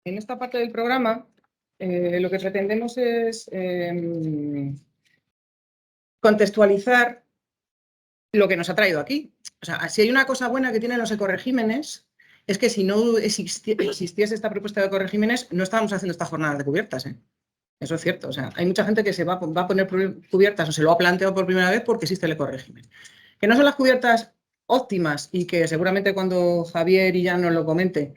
En esta parte del programa, lo que pretendemos es contextualizar lo que nos ha traído aquí. O sea, si hay una cosa buena que tienen los ecoregímenes, es que si no existiese esta propuesta de ecoregímenes, no estábamos haciendo estas jornadas de cubiertas. Eso es cierto. O sea, hay mucha gente que se va a poner cubiertas o se lo ha planteado por primera vez porque existe el ecorégimen. Que no son las cubiertas óptimas y que seguramente cuando Javier y Jan nos lo comente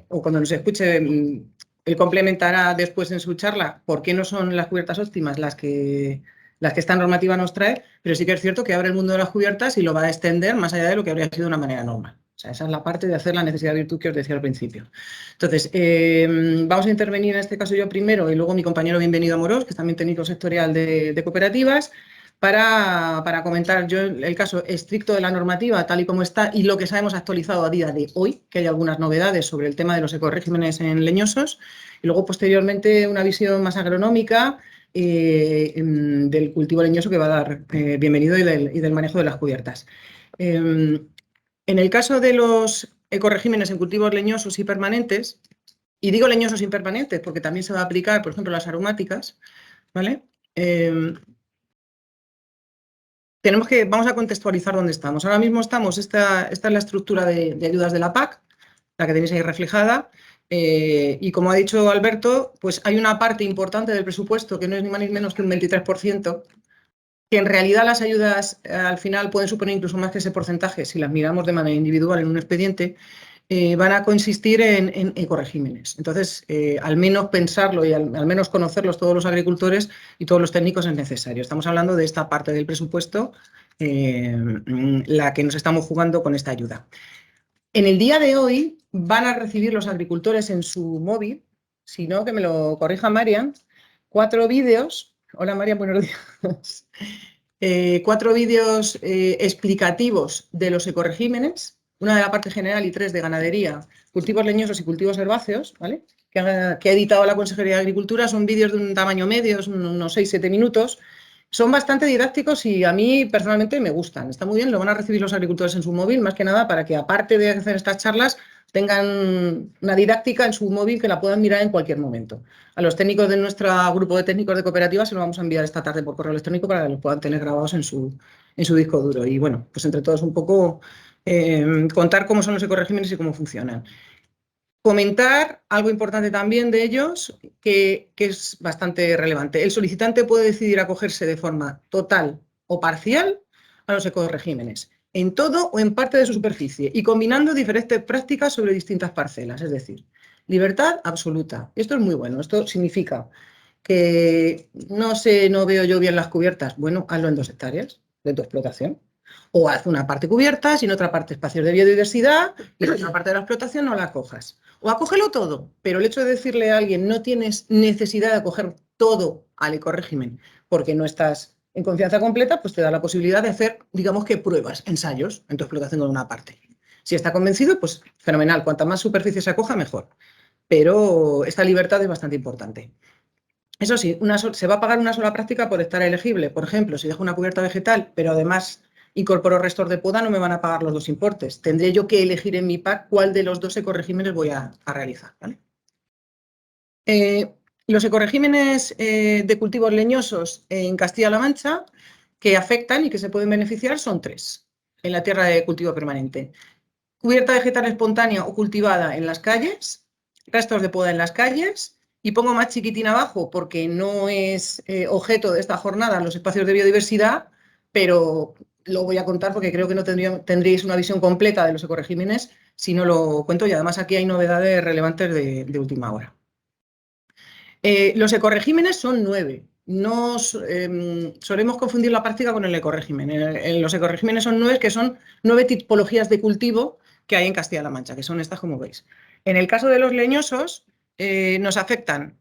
o cuando nos escuche, él complementará después en su charla por qué no son las cubiertas óptimas las que esta normativa nos trae, pero sí que es cierto que abre el mundo de las cubiertas y lo va a extender más allá de lo que habría sido de una manera normal. O sea, esa es la parte de hacer la necesidad de virtud que os decía al principio. Entonces, vamos a intervenir en este caso yo primero y luego mi compañero Bienvenido Amorós, que es también técnico sectorial de cooperativas, para comentar yo el caso estricto de la normativa, tal y como está, y lo que sabemos actualizado a día de hoy, que hay algunas novedades sobre el tema de los ecoregímenes en leñosos, y luego posteriormente una visión más agronómica del cultivo leñoso que va a dar Bienvenido y del manejo de las cubiertas. En el caso de los ecoregímenes en cultivos leñosos y permanentes, y digo leñosos y permanentes porque también se va a aplicar, por ejemplo, las aromáticas, ¿vale? Vamos a contextualizar dónde estamos. Ahora mismo esta es la estructura de ayudas de la PAC, la que tenéis ahí reflejada, y como ha dicho Alberto, pues hay una parte importante del presupuesto que no es ni más ni menos que un 23%, que en realidad las ayudas al final pueden suponer incluso más que ese porcentaje si las miramos de manera individual en un expediente, van a consistir en ecoregímenes. Entonces, al menos pensarlo y al menos conocerlos todos los agricultores y todos los técnicos es necesario. Estamos hablando de esta parte del presupuesto, la que nos estamos jugando con esta ayuda. En el día de hoy van a recibir los agricultores en su móvil, si no, que me lo corrija Marian, 4 vídeos. Hola Marian, buenos días. 4 vídeos explicativos de los ecoregímenes, una de la parte general y 3 de ganadería, cultivos leñosos y cultivos herbáceos, ¿vale? Que ha editado la Consejería de Agricultura. Son vídeos de un tamaño medio, son unos 6-7 minutos. Son bastante didácticos y a mí personalmente me gustan. Está muy bien, lo van a recibir los agricultores en su móvil, más que nada para que, aparte de hacer estas charlas, tengan una didáctica en su móvil que la puedan mirar en cualquier momento. A los técnicos de nuestro grupo de técnicos de cooperativas se lo vamos a enviar esta tarde por correo electrónico para que lo puedan tener grabados en su disco duro. Y bueno, pues entre todos un poco contar cómo son los ecoregímenes y cómo funcionan. Comentar algo importante también de ellos, que es bastante relevante. El solicitante puede decidir acogerse de forma total o parcial a los ecoregímenes, en todo o en parte de su superficie, y combinando diferentes prácticas sobre distintas parcelas, es decir, libertad absoluta. Esto es muy bueno. Esto significa que no veo yo bien las cubiertas. Bueno, hazlo en 2 hectáreas de tu explotación. O haz una parte cubierta, sin otra parte espacios de biodiversidad, y la otra parte de la explotación no la cojas. O acógelo todo, pero el hecho de decirle a alguien no tienes necesidad de acoger todo al ecorégimen porque no estás en confianza completa, pues te da la posibilidad de hacer, digamos que pruebas, ensayos en tu explotación con una parte. Si está convencido, pues fenomenal. Cuanta más superficie se acoja, mejor. Pero esta libertad es bastante importante. Eso sí, se va a pagar una sola práctica por hectárea elegible. Por ejemplo, si dejo una cubierta vegetal, pero además incorporo restos de poda, no me van a pagar los 2 importes. Tendré yo que elegir en mi PAC cuál de los 2 ecoregímenes voy a realizar, ¿vale? Los ecoregímenes de cultivos leñosos en Castilla-La Mancha que afectan y que se pueden beneficiar son 3 en la tierra de cultivo permanente. Cubierta vegetal espontánea o cultivada en las calles, restos de poda en las calles, y pongo más chiquitín abajo porque no es objeto de esta jornada los espacios de biodiversidad, pero lo voy a contar porque creo que no tendríais una visión completa de los ecoregímenes si no lo cuento, y además aquí hay novedades relevantes de última hora. Los ecoregímenes son 9. No solemos confundir la práctica con el ecorégimen. Los ecoregímenes son 9, que son 9 tipologías de cultivo que hay en Castilla-La Mancha, que son estas como veis. En el caso de los leñosos, nos afectan,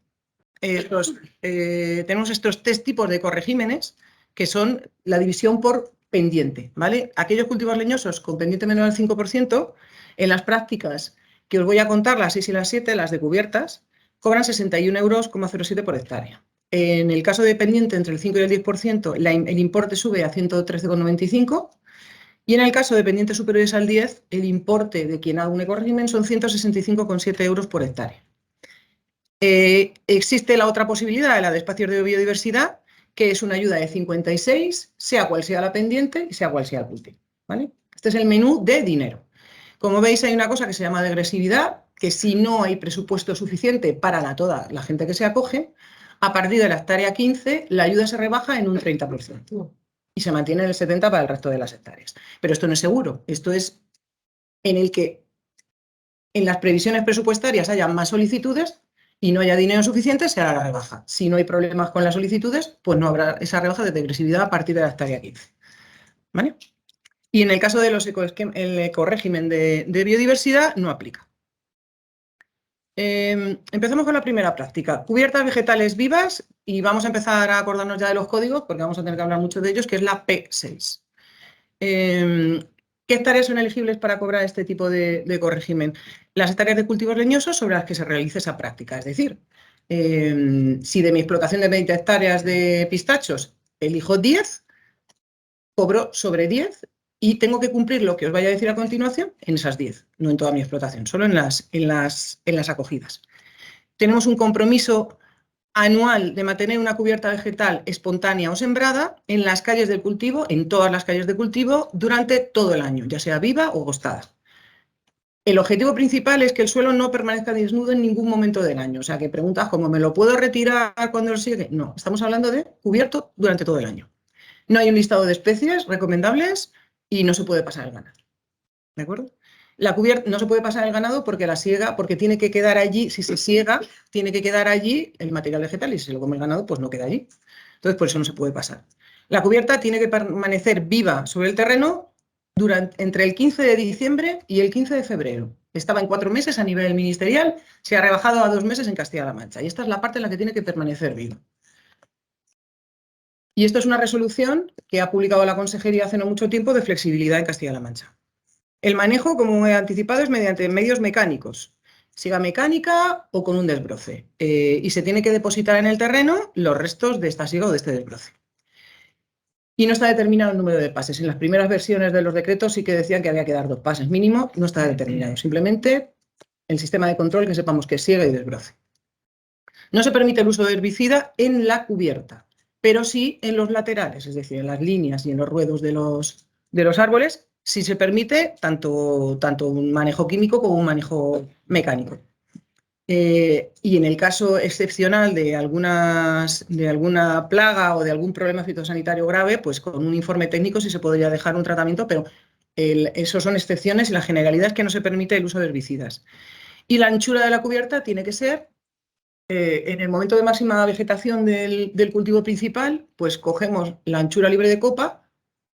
tenemos estos 3 tipos de ecoregímenes, que son la división por pendiente, ¿vale? Aquellos cultivos leñosos con pendiente menor al 5%, en las prácticas que os voy a contar, las 6 y las 7, las de cubiertas, cobran 61,07 € por hectárea. En el caso de pendiente entre el 5 y el 10%, el importe sube a 113,95, Y en el caso de pendientes superiores al 10, el importe de quien haga un ecorégimen son 165,7 euros por hectárea. Existe la otra posibilidad, la de espacios de biodiversidad, que es una ayuda de 56, sea cual sea la pendiente y sea cual sea el cultivo, ¿vale? Este es el menú de dinero. Como veis, hay una cosa que se llama degresividad, que si no hay presupuesto suficiente para toda la gente que se acoge, a partir de la hectárea 15, la ayuda se rebaja en un 30% y se mantiene en el 70% para el resto de las hectáreas. Pero esto no es seguro, esto es en el que en las previsiones presupuestarias haya más solicitudes y no haya dinero suficiente, se hará la rebaja. Si no hay problemas con las solicitudes, pues no habrá esa rebaja de degresividad a partir de la hectárea 15. ¿Vale? Y en el caso de el ecorégimen de biodiversidad, no aplica. Empezamos con la primera práctica. Cubiertas vegetales vivas, y vamos a empezar a acordarnos ya de los códigos, porque vamos a tener que hablar mucho de ellos, que es la P6. ¿Qué hectáreas son elegibles para cobrar este tipo de ecorégimen? Las hectáreas de cultivos leñosos sobre las que se realice esa práctica. Es decir, si de mi explotación de 20 hectáreas de pistachos elijo 10, cobro sobre 10 y tengo que cumplir lo que os vaya a decir a continuación en esas 10, no en toda mi explotación, solo en las acogidas. Tenemos un compromiso anual de mantener una cubierta vegetal espontánea o sembrada en las calles del cultivo, en todas las calles de cultivo, durante todo el año, ya sea viva o gostada. El objetivo principal es que el suelo no permanezca desnudo en ningún momento del año. O sea, que preguntas, ¿cómo me lo puedo retirar cuando lo sigue? No, estamos hablando de cubierto durante todo el año. No hay un listado de especies recomendables y no se puede pasar el ganado. ¿De acuerdo? La cubierta no se puede pasar el ganado porque la siega, porque tiene que quedar allí, si se siega, tiene que quedar allí el material vegetal y si se lo come el ganado, pues no queda allí. Entonces, por eso no se puede pasar. La cubierta tiene que permanecer viva sobre el terreno entre el 15 de diciembre y el 15 de febrero. Estaba en 4 meses a nivel ministerial, se ha rebajado a 2 meses en Castilla-La Mancha. Y esta es la parte en la que tiene que permanecer viva. Y esto es una resolución que ha publicado la Consejería hace no mucho tiempo de flexibilidad en Castilla-La Mancha. El manejo, como he anticipado, es mediante medios mecánicos, siga mecánica o con un desbroce. Y se tiene que depositar en el terreno los restos de esta siga o de este desbroce. Y no está determinado el número de pases. En las primeras versiones de los decretos sí que decían que había que dar 2 pases mínimo, no está determinado. Simplemente el sistema de control que sepamos que es siega y desbroce. No se permite el uso de herbicida en la cubierta, pero sí en los laterales, es decir, en las líneas y en los ruedos de los árboles, sí se permite tanto un manejo químico como un manejo mecánico. Y en el caso excepcional de alguna plaga o de algún problema fitosanitario grave, pues con un informe técnico sí se podría dejar un tratamiento, pero eso son excepciones y la generalidad es que no se permite el uso de herbicidas. Y la anchura de la cubierta tiene que ser, en el momento de máxima vegetación del cultivo principal, pues cogemos la anchura libre de copa,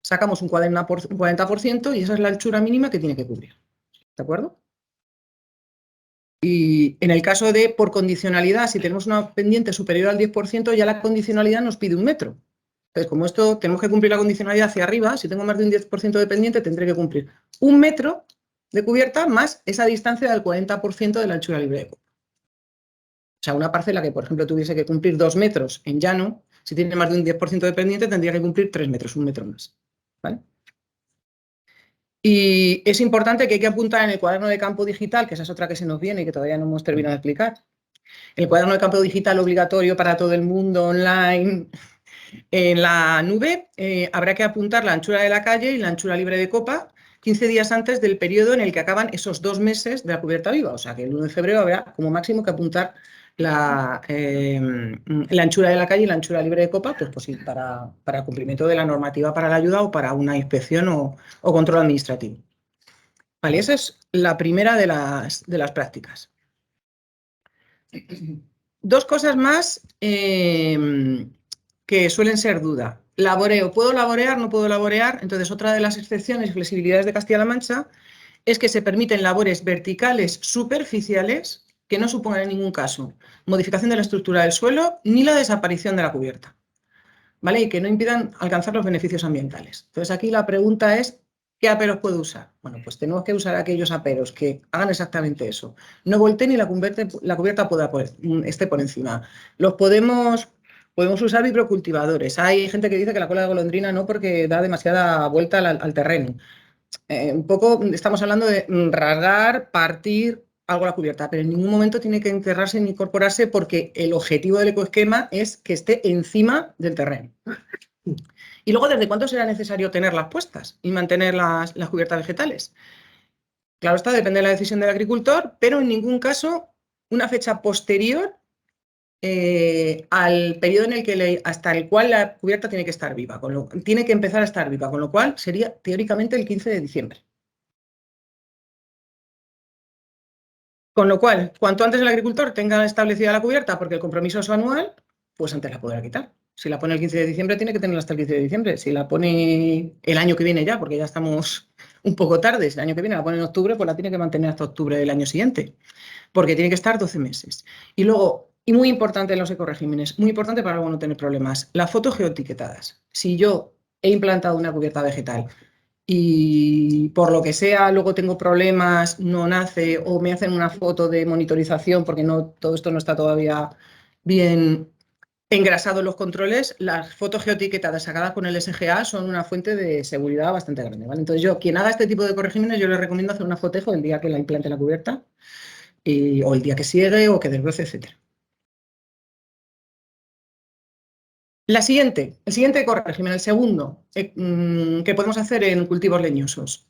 sacamos un 40% y esa es la anchura mínima que tiene que cubrir. ¿De acuerdo? Y en el caso de por condicionalidad, si tenemos una pendiente superior al 10%, ya la condicionalidad nos pide 1 metro. Entonces, como esto tenemos que cumplir la condicionalidad hacia arriba, si tengo más de un 10% de pendiente, tendré que cumplir 1 metro de cubierta más esa distancia del 40% de la anchura libre de copa. O sea, una parcela que, por ejemplo, tuviese que cumplir 2 metros en llano, si tiene más de un 10% de pendiente, tendría que cumplir 3 metros, 1 metro más. ¿Vale? Y es importante que hay que apuntar en el cuaderno de campo digital, que esa es otra que se nos viene y que todavía no hemos terminado de explicar. El cuaderno de campo digital obligatorio para todo el mundo, online, en la nube, habrá que apuntar la anchura de la calle y la anchura libre de copa 15 días antes del periodo en el que acaban esos 2 meses de la cubierta viva. O sea que el 1 de febrero habrá como máximo que apuntar la anchura de la calle y la anchura libre de copa, pues sí, para cumplimiento de la normativa para la ayuda o para una inspección o control administrativo. Vale, esa es la primera de las prácticas. 2 cosas más que suelen ser duda. Laboreo, ¿puedo laborear? ¿No puedo laborear? Entonces, otra de las excepciones y flexibilidades de Castilla-La Mancha es que se permiten labores verticales superficiales que no supongan en ningún caso modificación de la estructura del suelo ni la desaparición de la cubierta, ¿vale? Y que no impidan alcanzar los beneficios ambientales. Entonces, aquí la pregunta es, ¿qué aperos puedo usar? Bueno, pues tenemos que usar aquellos aperos que hagan exactamente eso. No volteen y la cubierta esté por encima. Podemos usar vibrocultivadores. Hay gente que dice que la cola de golondrina no porque da demasiada vuelta al terreno. un poco estamos hablando de rasgar, partir algo a la cubierta, pero en ningún momento tiene que enterrarse ni incorporarse porque el objetivo del ecoesquema es que esté encima del terreno. Y luego, ¿desde cuándo será necesario tenerlas puestas y mantener las cubiertas vegetales? Claro está, depende de la decisión del agricultor, pero en ningún caso una fecha posterior al periodo en el que hasta el cual la cubierta tiene que estar viva, tiene que empezar a estar viva, con lo cual sería teóricamente el 15 de diciembre. Con lo cual, cuanto antes el agricultor tenga establecida la cubierta, porque el compromiso es anual, pues antes la podrá quitar. Si la pone el 15 de diciembre, tiene que tenerla hasta el 15 de diciembre. Si la pone el año que viene ya, porque ya estamos un poco tarde, si el año que viene la pone en octubre, pues la tiene que mantener hasta octubre del año siguiente, porque tiene que estar 12 meses. Y luego, y muy importante en los ecoregímenes, muy importante para luego no tener problemas, las fotos geoetiquetadas. Si yo he implantado una cubierta vegetal y por lo que sea luego tengo problemas, no nace o me hacen una foto de monitorización porque todo esto no está todavía bien engrasado en los controles, las fotos geoetiquetadas sacadas con el SGA son una fuente de seguridad bastante grande, ¿vale? Entonces quien haga este tipo de corregímenes, yo le recomiendo hacer una fotejo el día que la implante la cubierta o el día que siegue o que desbroce, etc. El siguiente corregimen, el segundo, que podemos hacer en cultivos leñosos.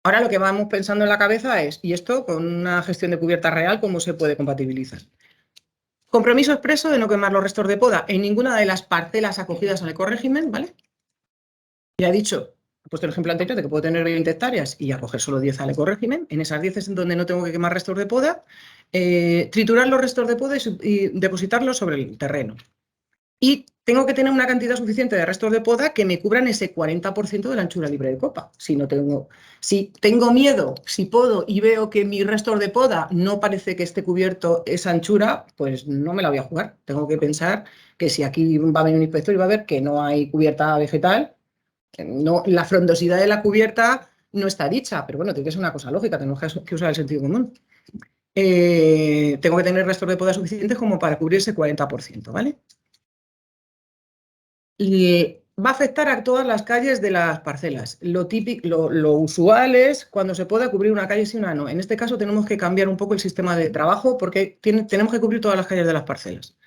Ahora lo que vamos pensando en la cabeza es, ¿y esto con una gestión de cubierta real cómo se puede compatibilizar? Compromiso expreso de no quemar los restos de poda en ninguna de las parcelas acogidas al ecorégimen, ¿vale? Ya he dicho, he puesto el ejemplo anterior de que puedo tener 20 hectáreas y acoger solo 10 al ecorégimen. En esas 10 es en donde no tengo que quemar restos de poda. Triturar los restos de poda y depositarlos sobre el terreno. Y tengo que tener una cantidad suficiente de restos de poda que me cubran ese 40% de la anchura libre de copa. Si tengo miedo, si podo y veo que mis restos de poda no parece que esté cubierto esa anchura, pues no me la voy a jugar. Tengo que pensar que si aquí va a venir un inspector y va a ver que no hay cubierta vegetal, la frondosidad de la cubierta no está dicha, pero bueno, tiene que ser una cosa lógica, tenemos que usar el sentido común. Tengo que tener restos de poda suficientes como para cubrir ese 40%, ¿vale? Y va a afectar a todas las calles de las parcelas. Lo usual es cuando se pueda cubrir una calle sí, una no. En este caso tenemos que cambiar un poco el sistema de trabajo porque tenemos que cubrir todas las calles de las parcelas.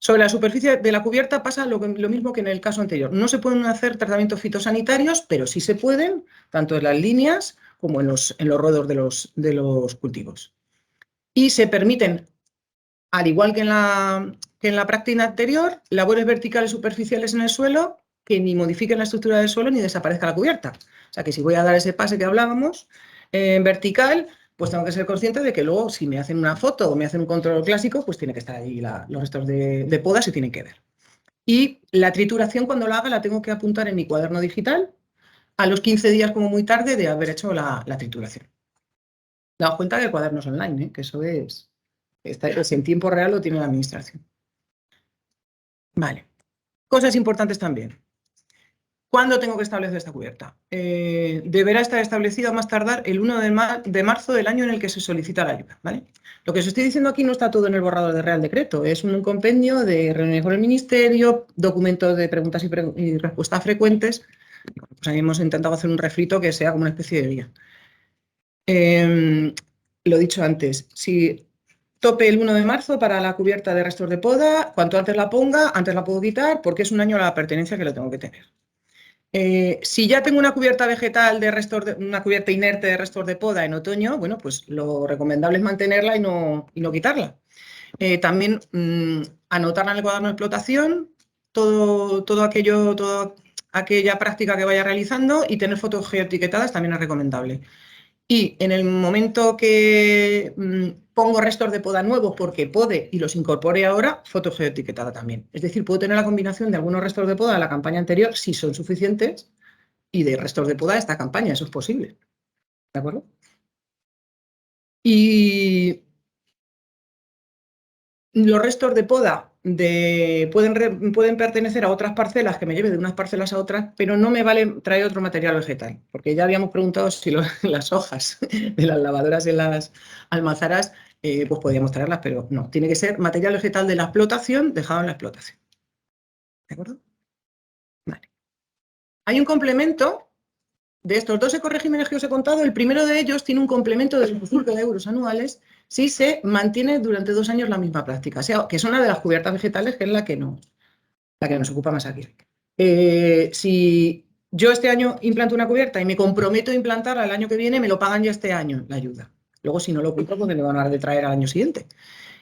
Sobre la superficie de la cubierta pasa lo mismo que en el caso anterior. No se pueden hacer tratamientos fitosanitarios, pero sí se pueden, tanto en las líneas como en los ruedos de los cultivos. Y se permiten, al igual que en la práctica anterior, labores verticales superficiales en el suelo que ni modifiquen la estructura del suelo ni desaparezca la cubierta. O sea que si voy a dar ese pase que hablábamos vertical, pues tengo que ser consciente de que luego si me hacen una foto o me hacen un control clásico, pues tiene que estar ahí los restos de poda, se tienen que ver. Y la trituración cuando la haga la tengo que apuntar en mi cuaderno digital a los 15 días como muy tarde de haber hecho la trituración. Daos cuenta que el cuaderno es online, que eso es en tiempo real lo tiene la administración. Vale. Cosas importantes también. ¿Cuándo tengo que establecer esta cubierta? Deberá estar establecida a más tardar el 1 de marzo del año en el que se solicita la ayuda, ¿vale? Lo que os estoy diciendo aquí no está todo en el borrador de Real Decreto, es un compendio de reuniones con el Ministerio, documentos de preguntas y respuestas frecuentes. Pues ahí hemos intentado hacer un refrito que sea como una especie de guía. Lo he dicho antes, si tope el 1 de marzo para la cubierta de restos de poda, cuanto antes la ponga, antes la puedo quitar porque es un año la pertenencia que lo tengo que tener. Si ya tengo una cubierta vegetal una cubierta inerte de restos de poda en otoño, bueno, pues lo recomendable es mantenerla y no quitarla. También anotarla en el cuaderno de explotación, toda aquella práctica que vaya realizando y tener fotos geoetiquetadas también es recomendable. Y en el momento que pongo restos de poda nuevos porque pode y los incorpore ahora, foto geoetiquetada también. Es decir, puedo tener la combinación de algunos restos de poda de la campaña anterior, si son suficientes, y de restos de poda de esta campaña, eso es posible. ¿De acuerdo? Y los restos de poda pueden pertenecer a otras parcelas que me lleve de unas parcelas a otras, pero no me vale traer otro material vegetal, porque ya habíamos preguntado si las hojas de las lavadoras en las almazaras pues podíamos traerlas, pero no, tiene que ser material vegetal de la explotación dejado en la explotación. ¿De acuerdo? Vale. Hay un complemento de estos 2 ecoregímenes que os he contado, el primero de ellos tiene un complemento de 25 euros anuales si se mantiene durante 2 años la misma práctica, o sea, que es una de las cubiertas vegetales, que es la que nos ocupa más aquí. Si yo este año implanto una cubierta y me comprometo a implantarla el año que viene, me lo pagan ya este año la ayuda. Luego, si no lo cumplo, pues me lo van a detraer al año siguiente.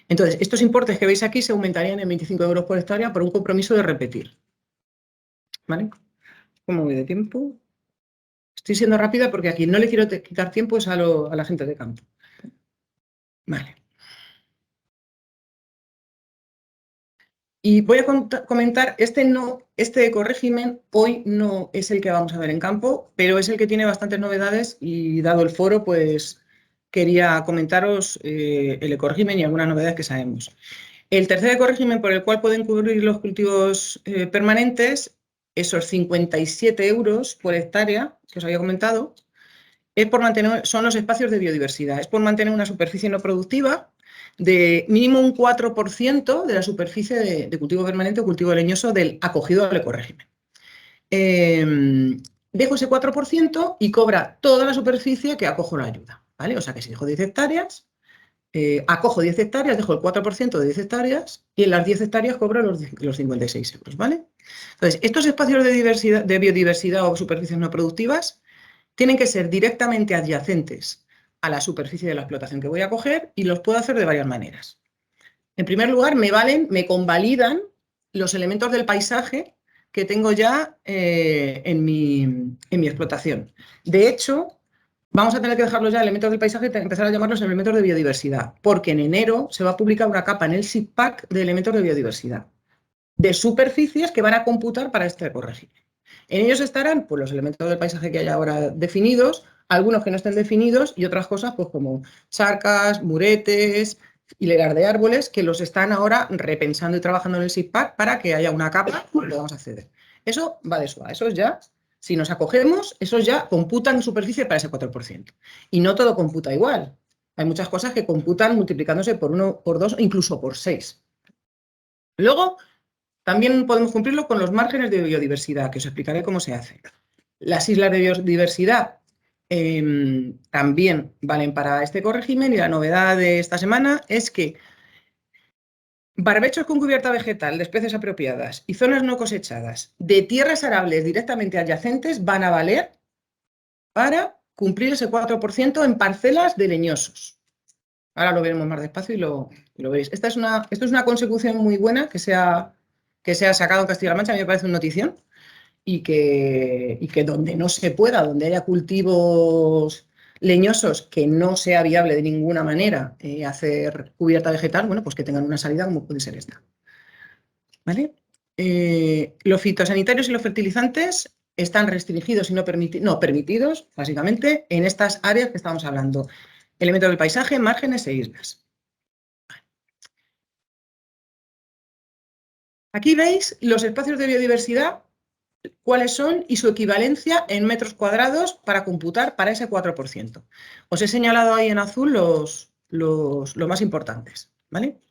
Entonces, estos importes que veis aquí se aumentarían en 25 euros por hectárea por un compromiso de repetir. ¿Vale? ¿Cómo voy de tiempo? Estoy siendo rápida porque aquí no le quiero quitar tiempo es a la gente de campo. Vale. Y voy a comentar, este ecorégimen hoy no es el que vamos a ver en campo, pero es el que tiene bastantes novedades y dado el foro, pues quería comentaros el ecorégimen y algunas novedades que sabemos. El tercer ecorégimen por el cual pueden cubrir los cultivos permanentes, esos 57 euros por hectárea que os había comentado, son los espacios de biodiversidad, es por mantener una superficie no productiva de mínimo un 4% de la superficie de cultivo permanente o cultivo leñoso del acogido al ecorégimen. Dejo ese 4% y cobra toda la superficie que acojo la ayuda, ¿vale? O sea que si dejo 10 hectáreas, acojo 10 hectáreas, dejo el 4% de 10 hectáreas y en las 10 hectáreas cobro los 56 euros, ¿vale? Entonces, estos espacios de biodiversidad o superficies no productivas tienen que ser directamente adyacentes a la superficie de la explotación que voy a coger y los puedo hacer de varias maneras. En primer lugar, me convalidan los elementos del paisaje que tengo ya en mi explotación. De hecho, vamos a tener que dejarlos ya elementos del paisaje y empezar a llamarlos elementos de biodiversidad, porque en enero se va a publicar una capa en el SIPPAC de elementos de biodiversidad, de superficies que van a computar para este ecorégimen. En ellos estarán pues, los elementos del paisaje que hay ahora definidos, algunos que no estén definidos y otras cosas pues, como charcas, muretes, hileras de árboles, que los están ahora repensando y trabajando en el SIPPAC para que haya una capa que podamos acceder. Eso va de suave, eso ya, si nos acogemos, esos ya computan superficie para ese 4%. Y no todo computa igual. Hay muchas cosas que computan multiplicándose por 1, por 2, incluso por 6. Luego, también podemos cumplirlo con los márgenes de biodiversidad, que os explicaré cómo se hace. Las islas de biodiversidad también valen para este ecorégimen y la novedad de esta semana es que barbechos con cubierta vegetal de especies apropiadas y zonas no cosechadas de tierras arables directamente adyacentes van a valer para cumplir ese 4% en parcelas de leñosos. Ahora lo veremos más despacio y lo veréis. Esto es una consecución muy buena que se ha sacado en Castilla-La Mancha, a mí me parece una notición, y que donde no se pueda, donde haya cultivos leñosos que no sea viable de ninguna manera hacer cubierta vegetal, bueno, pues que tengan una salida como puede ser esta. ¿Vale? Los fitosanitarios y los fertilizantes están restringidos y no permitidos, básicamente, en estas áreas que estamos hablando. Elementos del paisaje, márgenes e islas. Aquí veis los espacios de biodiversidad, cuáles son y su equivalencia en metros cuadrados para computar para ese 4%. Os he señalado ahí en azul los más importantes, ¿vale?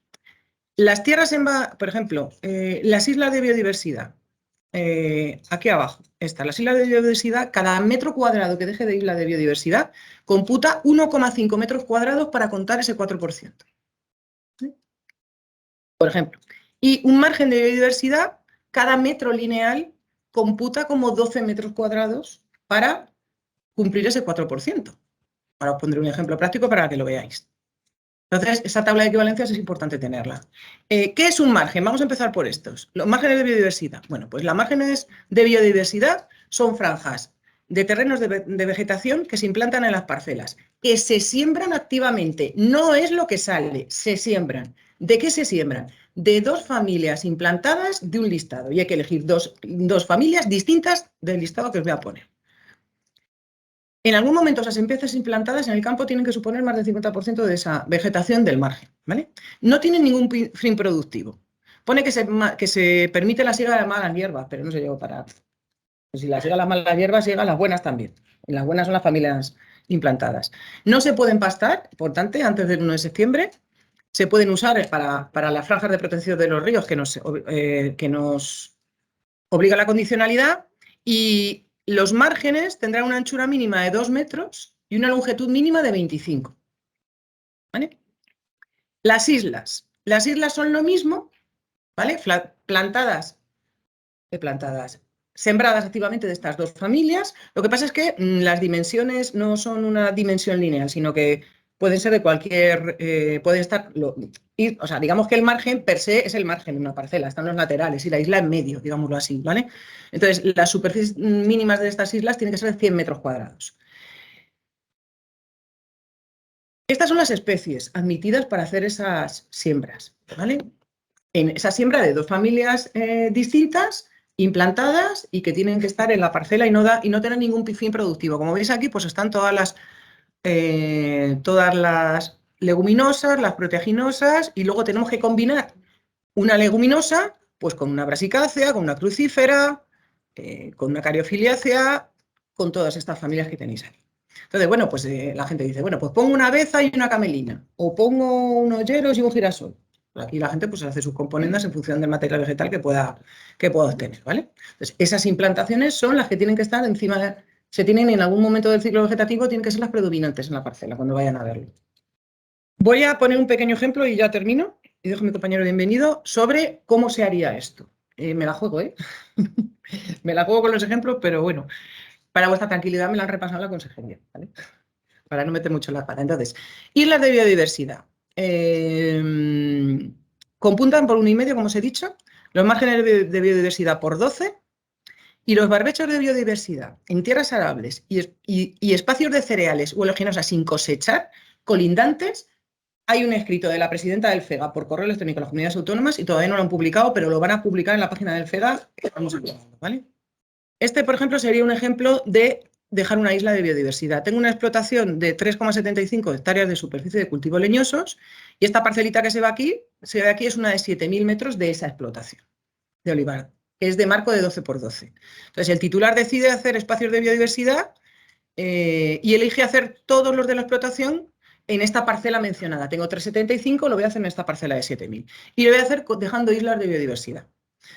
Las tierras, por ejemplo, las islas de biodiversidad. Aquí abajo están las islas de biodiversidad. Cada metro cuadrado que deje de isla de biodiversidad computa 1,5 metros cuadrados para contar ese 4%. ¿Sí? Por ejemplo. Y un margen de biodiversidad, cada metro lineal computa como 12 metros cuadrados para cumplir ese 4%. Ahora os pondré un ejemplo práctico para que lo veáis. Entonces, esa tabla de equivalencias es importante tenerla. ¿Qué es un margen? Vamos a empezar por estos. Los márgenes de biodiversidad. Bueno, pues los márgenes de biodiversidad son franjas de terrenos de vegetación que se implantan en las parcelas, que se siembran activamente. No es lo que sale, se siembran. ¿De qué se siembran? De 2 familias implantadas de un listado. Y hay que elegir dos familias distintas del listado que os voy a poner. En algún momento esas especies implantadas en el campo tienen que suponer más del 50% de esa vegetación del margen, ¿vale? No tienen ningún fin productivo. Pone que se permite la siega de las malas hierbas, pero no se llegó para... Pues si la siega las malas hierbas, siega las buenas también. Y las buenas son las familias implantadas. No se pueden pastar, por tanto, antes del 1 de septiembre. Se pueden usar para las franjas de protección de los ríos que nos obliga la condicionalidad y los márgenes tendrán una anchura mínima de 2 metros y una longitud mínima de 25. ¿Vale? Las islas son lo mismo, ¿vale? Sembradas activamente de estas dos familias. Lo que pasa es que las dimensiones no son una dimensión lineal, sino que pueden ser de cualquier, pueden estar, o sea, digamos que el margen per se es el margen de una parcela, están los laterales y la isla en medio, digámoslo así, ¿vale? Entonces, las superficies mínimas de estas islas tienen que ser de 100 metros cuadrados. Estas son las especies admitidas para hacer esas siembras, ¿vale? En esa siembra de dos familias distintas, implantadas y que tienen que estar en la parcela y no tener ningún fin productivo. Como veis aquí, pues están todas las leguminosas, las proteaginosas, y luego tenemos que combinar una leguminosa pues con una brasicácea, con una crucífera, con una cariophyllaceae, con todas estas familias que tenéis aquí. Entonces, bueno, pues la gente dice, bueno, pues pongo una beza y una camelina, o pongo unos hieros y un girasol. Aquí la gente pues hace sus componendas en función del material vegetal que pueda obtener, ¿vale? Entonces, esas implantaciones son las que tienen que estar encima, se tienen en algún momento del ciclo vegetativo, tienen que ser las predominantes en la parcela cuando vayan a verlo. Voy a poner un pequeño ejemplo y ya termino, y dejo a mi compañero bienvenido, sobre cómo se haría esto. Me la juego, ¿eh? Me la juego con los ejemplos, pero bueno, para vuestra tranquilidad me la han repasado la consejería, ¿vale? Para no meter mucho la pata. Entonces, islas de biodiversidad. Computan por 1,5, como os he dicho, los márgenes de biodiversidad por 12 y los barbechos de biodiversidad en tierras arables y espacios de cereales o oleaginosas sin cosechar, colindantes. Hay un escrito de la presidenta del FEGA por correo electrónico a las comunidades autónomas y todavía no lo han publicado, pero lo van a publicar en la página del FEGA que estamos hablando, ¿vale? Este, por ejemplo, sería un ejemplo de dejar una isla de biodiversidad. Tengo una explotación de 3,75 hectáreas de superficie de cultivos leñosos y esta parcelita que se ve aquí es una de 7.000 metros de esa explotación de olivar, que es de marco de 12 por 12. Entonces, el titular decide hacer espacios de biodiversidad y elige hacer todos los de la explotación en esta parcela mencionada. Tengo 3,75, lo voy a hacer en esta parcela de 7.000. Y lo voy a hacer dejando islas de biodiversidad.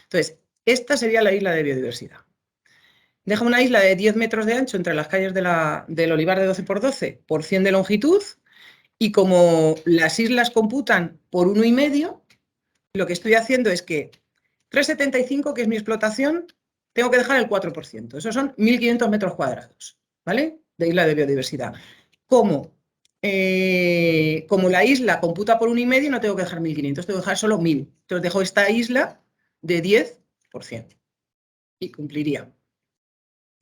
Entonces, esta sería la isla de biodiversidad. Deja una isla de 10 metros de ancho entre las calles del olivar de 12 por 12 por 100 de longitud, y como las islas computan por 1,5, lo que estoy haciendo es que 3,75, que es mi explotación, tengo que dejar el 4%. Esos son 1.500 metros cuadrados, ¿vale? De isla de biodiversidad. Como la isla computa por 1,5, no tengo que dejar 1.500, tengo que dejar solo 1.000. Entonces dejo esta isla de 10% y cumpliría.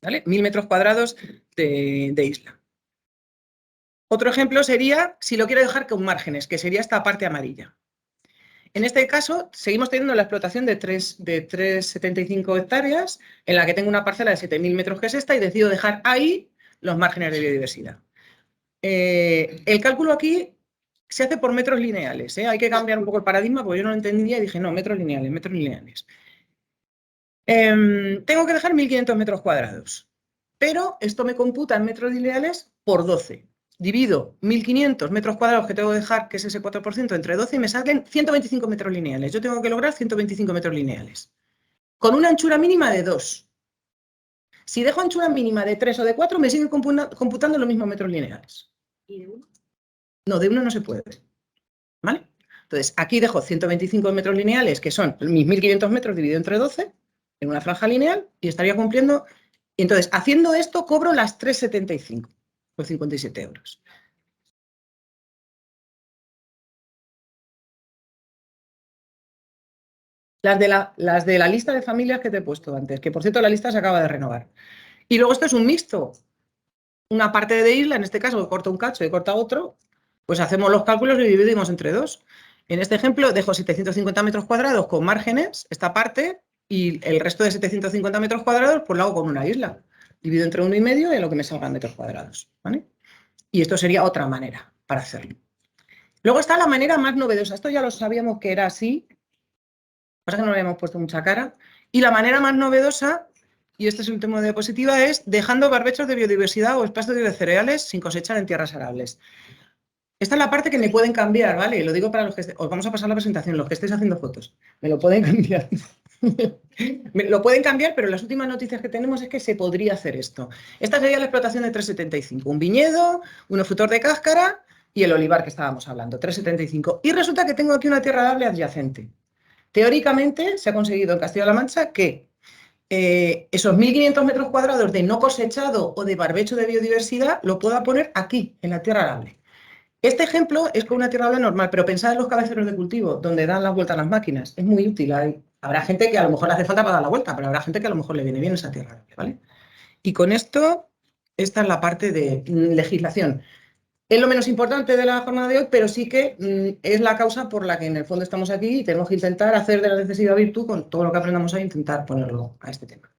¿Vale? 1.000 metros cuadrados de isla. Otro ejemplo sería si lo quiero dejar con márgenes, que sería esta parte amarilla. En este caso, seguimos teniendo la explotación de 3,75 hectáreas, en la que tengo una parcela de 7.000 metros, que es esta, y decido dejar ahí los márgenes de biodiversidad. El cálculo aquí se hace por metros lineales, ¿eh? Hay que cambiar un poco el paradigma, porque yo no lo entendía y dije, no, metros lineales. Tengo que dejar 1.500 metros cuadrados, pero esto me computa en metros lineales por 12. Divido 1.500 metros cuadrados que tengo que dejar, que es ese 4%, entre 12 y me salen 125 metros lineales. Yo tengo que lograr 125 metros lineales, con una anchura mínima de 2. Si dejo anchura mínima de 3 o de 4, me siguen computando los mismos metros lineales. ¿Y de 1? No, de 1 no se puede. ¿Vale? Entonces, aquí dejo 125 metros lineales, que son mis 1.500 metros dividido entre 12, en una franja lineal, y estaría cumpliendo. Y entonces, haciendo esto, cobro las 3,75 por 57 euros. Las de la lista de familias que te he puesto antes, que por cierto la lista se acaba de renovar. Y luego esto es un mixto. Una parte de isla, en este caso, que corta un cacho y corta otro, pues hacemos los cálculos y dividimos entre 2. En este ejemplo, dejo 750 metros cuadrados con márgenes, esta parte, y el resto de 750 metros cuadrados, pues lo hago con una isla. Divido entre 1,5 y lo que me salgan metros cuadrados, ¿vale? Y esto sería otra manera para hacerlo. Luego está la manera más novedosa. Esto ya lo sabíamos que era así, pasa que no le habíamos puesto mucha cara. Y la manera más novedosa, y este es un tema de diapositiva, es dejando barbechos de biodiversidad o espacios de cereales sin cosechar en tierras arables. Esta es la parte que me pueden cambiar, ¿vale? Lo digo para los que os vamos a pasar la presentación, los que estéis haciendo fotos. Me lo pueden cambiar. Lo pueden cambiar, pero las últimas noticias que tenemos es que se podría hacer esto. Esta sería la explotación de 375. Un viñedo, un frutor de cáscara y el olivar que estábamos hablando, 375. Y resulta que tengo aquí una tierra arable adyacente. Teóricamente se ha conseguido en Castilla-La Mancha que esos 1.500 metros cuadrados de no cosechado o de barbecho de biodiversidad lo pueda poner aquí, en la tierra arable. Este ejemplo es con una tierra arable normal, pero pensad en los cabeceros de cultivo, donde dan la vuelta a las máquinas. Es muy útil. Habrá gente que a lo mejor le hace falta para dar la vuelta, pero habrá gente que a lo mejor le viene bien esa tierra arable, ¿vale? Y con esto, esta es la parte de legislación. Es lo menos importante de la jornada de hoy, pero sí que es la causa por la que en el fondo estamos aquí y tenemos que intentar hacer de la necesidad virtud con todo lo que aprendamos ahí, intentar ponerlo a este tema.